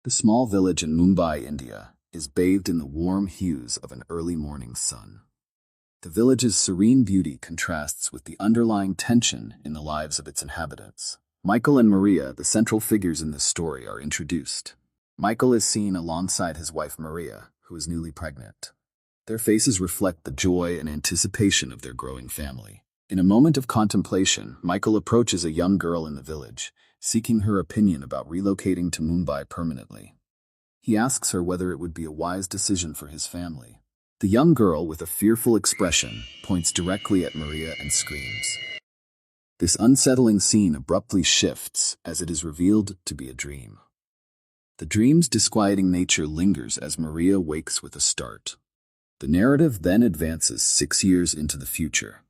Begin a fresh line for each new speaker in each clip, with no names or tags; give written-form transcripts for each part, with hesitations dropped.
The small village in Mumbai, India, is bathed in the warm hues of an early morning sun. The village's serene beauty contrasts with the underlying tension in the lives of its inhabitants. Michael and Maria, the central figures in this story, are introduced. Michael is seen alongside his wife Maria, who is newly pregnant. Their faces reflect the joy and anticipation of their growing family. In a moment of contemplation, Michael approaches a young girl in the village, seeking her opinion about relocating to Mumbai permanently. He asks her whether it would be a wise decision for his family. The young girl, with a fearful expression, points directly at Maria and screams. This unsettling scene abruptly shifts as it is revealed to be a dream. The dream's disquieting nature lingers as Maria wakes with a start. The narrative then advances 6 years into the future.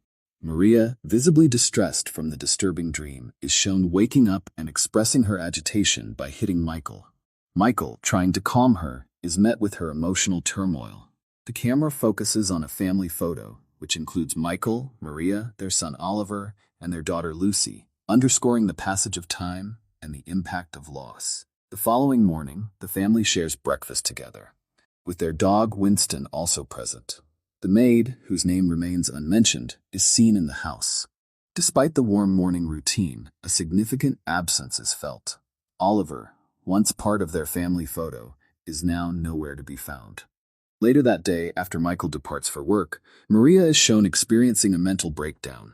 Maria, visibly distressed from the disturbing dream, is shown waking up and expressing her agitation by hitting Michael. Michael, trying to calm her, is met with her emotional turmoil. The camera focuses on a family photo, which includes Michael, Maria, their son Oliver, and their daughter Lucy, underscoring the passage of time and the impact of loss. The following morning, the family shares breakfast together, with their dog Winston also present. The maid, whose name remains unmentioned, is seen in the house. Despite the warm morning routine, a significant absence is felt. Oliver, once part of their family photo, is now nowhere to be found. Later that day, after Michael departs for work, Maria is shown experiencing a mental breakdown.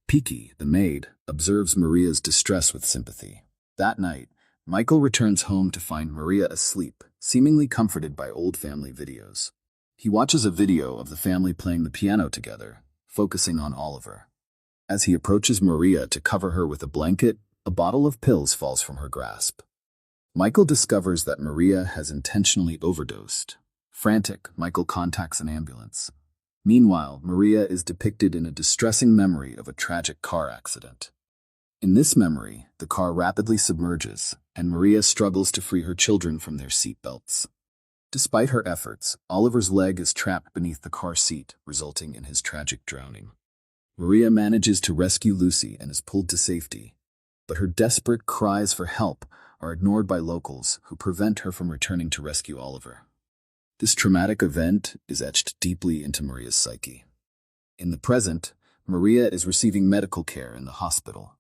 Piki, the maid, observes Maria's distress with sympathy. That night, Michael returns home to find Maria asleep, seemingly comforted by old family videos. He watches a video of the family playing the piano together, focusing on Oliver. As he approaches Maria to cover her with a blanket, a bottle of pills falls from her grasp. Michael discovers that Maria has intentionally overdosed. Frantic, Michael contacts an ambulance. Meanwhile, Maria is depicted in a distressing memory of a tragic car accident. In this memory, the car rapidly submerges, and Maria struggles to free her children from their seatbelts. Despite her efforts, Oliver's leg is trapped beneath the car seat, resulting in his tragic drowning. Maria manages to rescue Lucy and is pulled to safety, but her desperate cries for help are ignored by locals who prevent her from returning to rescue Oliver. This traumatic event is etched deeply into Maria's psyche. In the present, Maria is receiving medical care in the hospital.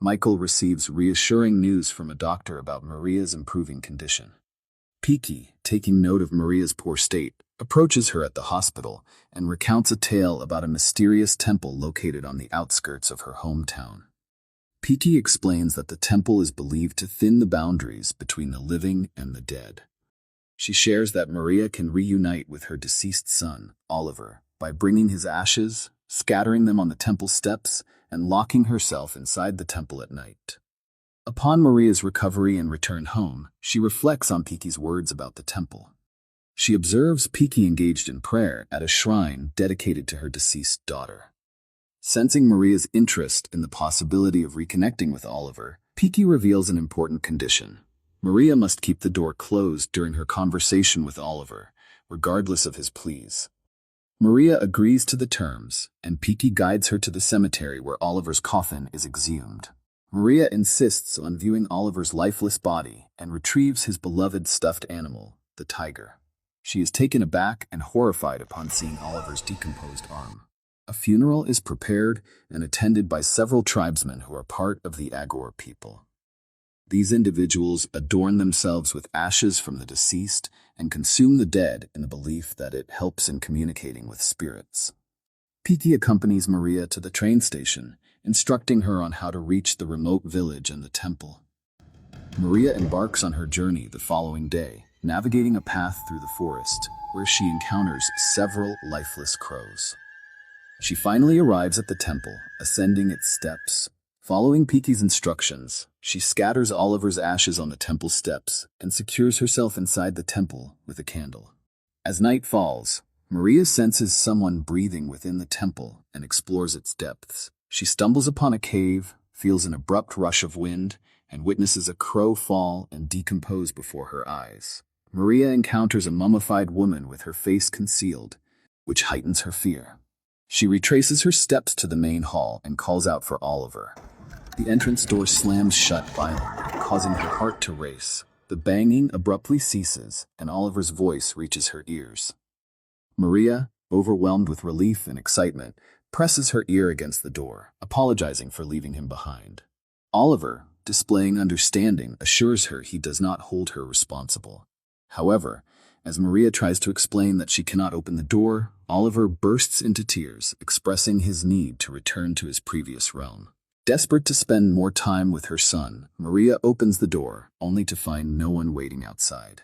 Michael receives reassuring news from a doctor about Maria's improving condition. Piki, taking note of Maria's poor state, approaches her at the hospital and recounts a tale about a mysterious temple located on the outskirts of her hometown. Piki explains that the temple is believed to thin the boundaries between the living and the dead. She shares that Maria can reunite with her deceased son, Oliver, by bringing his ashes, scattering them on the temple steps, and locking herself inside the temple at night. Upon Maria's recovery and return home, she reflects on Piki's words about the temple. She observes Piki engaged in prayer at a shrine dedicated to her deceased daughter. Sensing Maria's interest in the possibility of reconnecting with Oliver, Piki reveals an important condition. Maria must keep the door closed during her conversation with Oliver, regardless of his pleas. Maria agrees to the terms, and Piki guides her to the cemetery where Oliver's coffin is exhumed. Maria insists on viewing Oliver's lifeless body and retrieves his beloved stuffed animal, the tiger. She is taken aback and horrified upon seeing Oliver's decomposed arm. A funeral is prepared and attended by several tribesmen who are part of the Agor people. These individuals adorn themselves with ashes from the deceased and consume the dead in the belief that it helps in communicating with spirits. Piki accompanies Maria to the train station, instructing her on how to reach the remote village and the temple. Maria embarks on her journey the following day, navigating a path through the forest, where she encounters several lifeless crows. She finally arrives at the temple, ascending its steps. Following Piki's instructions, she scatters Oliver's ashes on the temple steps and secures herself inside the temple with a candle. As night falls, Maria senses someone breathing within the temple and explores its depths. She stumbles upon a cave, feels an abrupt rush of wind, and witnesses a crow fall and decompose before her eyes. Maria encounters a mummified woman with her face concealed, which heightens her fear. She retraces her steps to the main hall and calls out for Oliver. The entrance door slams shut violently, causing her heart to race. The banging abruptly ceases, and Oliver's voice reaches her ears. Maria, overwhelmed with relief and excitement, presses her ear against the door, apologizing for leaving him behind. Oliver, displaying understanding, assures her he does not hold her responsible. However, as Maria tries to explain that she cannot open the door, Oliver bursts into tears, expressing his need to return to his previous realm. Desperate to spend more time with her son, Maria opens the door, only to find no one waiting outside.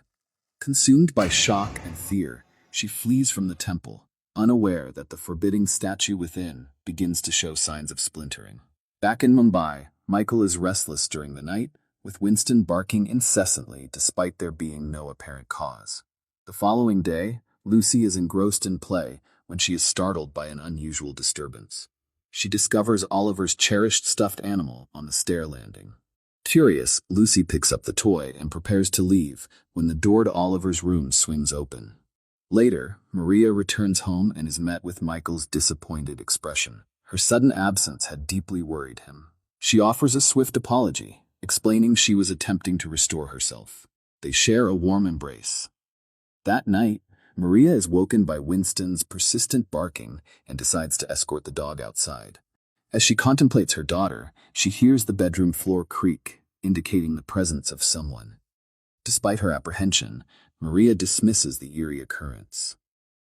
Consumed by shock and fear, she flees from the temple, unaware that the forbidding statue within begins to show signs of splintering. Back in Mumbai, Michael is restless during the night, with Winston barking incessantly despite there being no apparent cause. The following day, Lucy is engrossed in play when she is startled by an unusual disturbance. She discovers Oliver's cherished stuffed animal on the stair landing. Furious, Lucy picks up the toy and prepares to leave when the door to Oliver's room swings open. Later, Maria returns home and is met with Michael's disappointed expression. Her sudden absence had deeply worried him. She offers a swift apology, explaining she was attempting to restore herself. They share a warm embrace. That night, Maria is woken by Winston's persistent barking and decides to escort the dog outside. As she contemplates her daughter, she hears the bedroom floor creak, indicating the presence of someone. Despite her apprehension, Maria dismisses the eerie occurrence.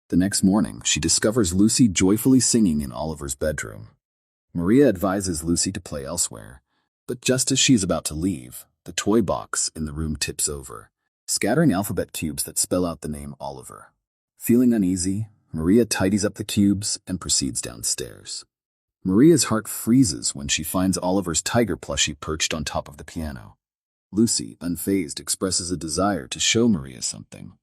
The next morning, she discovers Lucy joyfully singing in Oliver's bedroom. Maria advises Lucy to play elsewhere, but just as she is about to leave, the toy box in the room tips over, scattering alphabet cubes that spell out the name Oliver. Feeling uneasy, Maria tidies up the cubes and proceeds downstairs. Maria's heart freezes when she finds Oliver's tiger plushie perched on top of the piano. Lucy, unfazed, expresses a desire to show Maria something.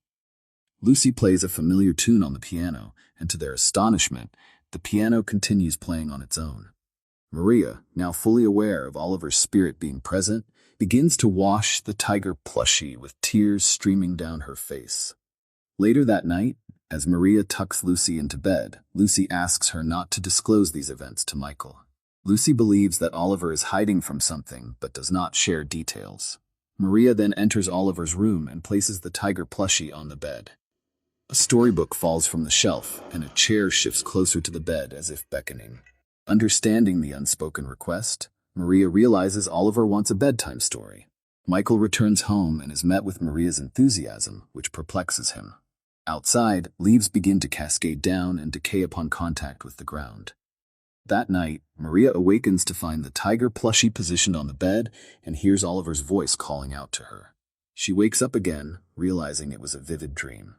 Lucy plays a familiar tune on the piano, and to their astonishment, the piano continues playing on its own. Maria, now fully aware of Oliver's spirit being present, begins to wash the tiger plushie with tears streaming down her face. Later that night, as Maria tucks Lucy into bed, Lucy asks her not to disclose these events to Michael. Lucy believes that Oliver is hiding from something but does not share details. Maria then enters Oliver's room and places the tiger plushie on the bed. A storybook falls from the shelf and a chair shifts closer to the bed as if beckoning. Understanding the unspoken request, Maria realizes Oliver wants a bedtime story. Michael returns home and is met with Maria's enthusiasm, which perplexes him. Outside, leaves begin to cascade down and decay upon contact with the ground. That night, Maria awakens to find the tiger plushie positioned on the bed and hears Oliver's voice calling out to her. She wakes up again, realizing it was a vivid dream.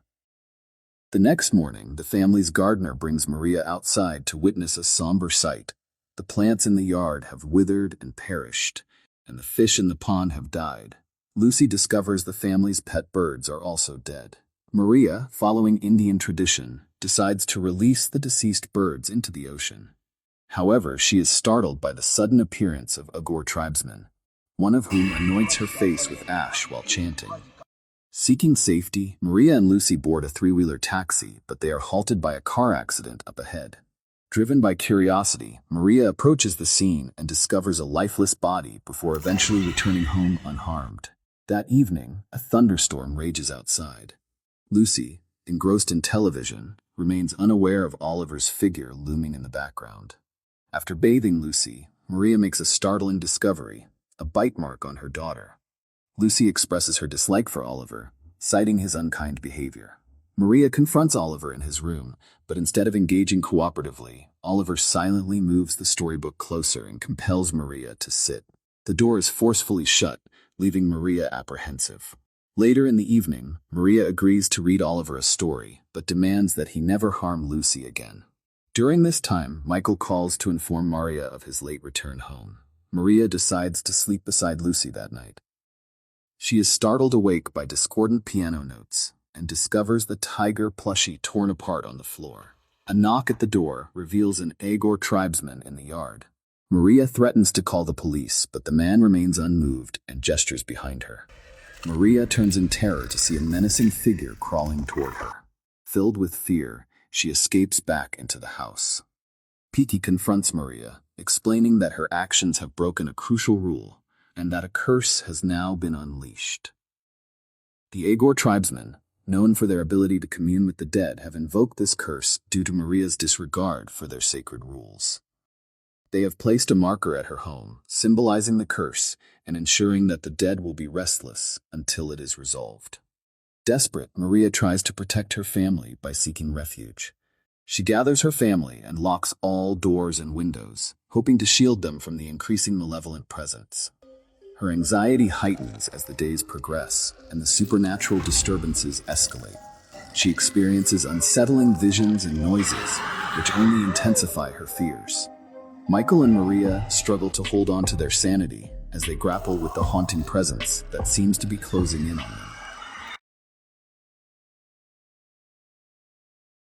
The next morning, the family's gardener brings Maria outside to witness a somber sight. The plants in the yard have withered and perished, and the fish in the pond have died. Lucy discovers the family's pet birds are also dead. Maria, following Indian tradition, decides to release the deceased birds into the ocean. However, she is startled by the sudden appearance of Agor tribesmen, one of whom anoints her face with ash while chanting. Seeking safety, Maria and Lucy board a three-wheeler taxi, but they are halted by a car accident up ahead. Driven by curiosity, Maria approaches the scene and discovers a lifeless body before eventually returning home unharmed. That evening, a thunderstorm rages outside. Lucy, engrossed in television, remains unaware of Oliver's figure looming in the background. After bathing Lucy, Maria makes a startling discovery, a bite mark on her daughter. Lucy expresses her dislike for Oliver, citing his unkind behavior. Maria confronts Oliver in his room, but instead of engaging cooperatively, Oliver silently moves the storybook closer and compels Maria to sit. The door is forcefully shut, leaving Maria apprehensive. Later in the evening, Maria agrees to read Oliver a story, but demands that he never harm Lucy again. During this time, Michael calls to inform Maria of his late return home. Maria decides to sleep beside Lucy that night. She is startled awake by discordant piano notes and discovers the tiger plushie torn apart on the floor. A knock at the door reveals an Agor tribesman in the yard. Maria threatens to call the police, but the man remains unmoved and gestures behind her. Maria turns in terror to see a menacing figure crawling toward her. Filled with fear, she escapes back into the house. Piki confronts Maria, explaining that her actions have broken a crucial rule and that a curse has now been unleashed. The Agor tribesmen, known for their ability to commune with the dead, have invoked this curse due to Maria's disregard for their sacred rules. They have placed a marker at her home, symbolizing the curse and ensuring that the dead will be restless until it is resolved. Desperate, Maria tries to protect her family by seeking refuge. She gathers her family and locks all doors and windows, hoping to shield them from the increasing malevolent presence. Her anxiety heightens as the days progress and the supernatural disturbances escalate. She experiences unsettling visions and noises, which only intensify her fears. Michael and Maria struggle to hold on to their sanity as they grapple with the haunting presence that seems to be closing in on them.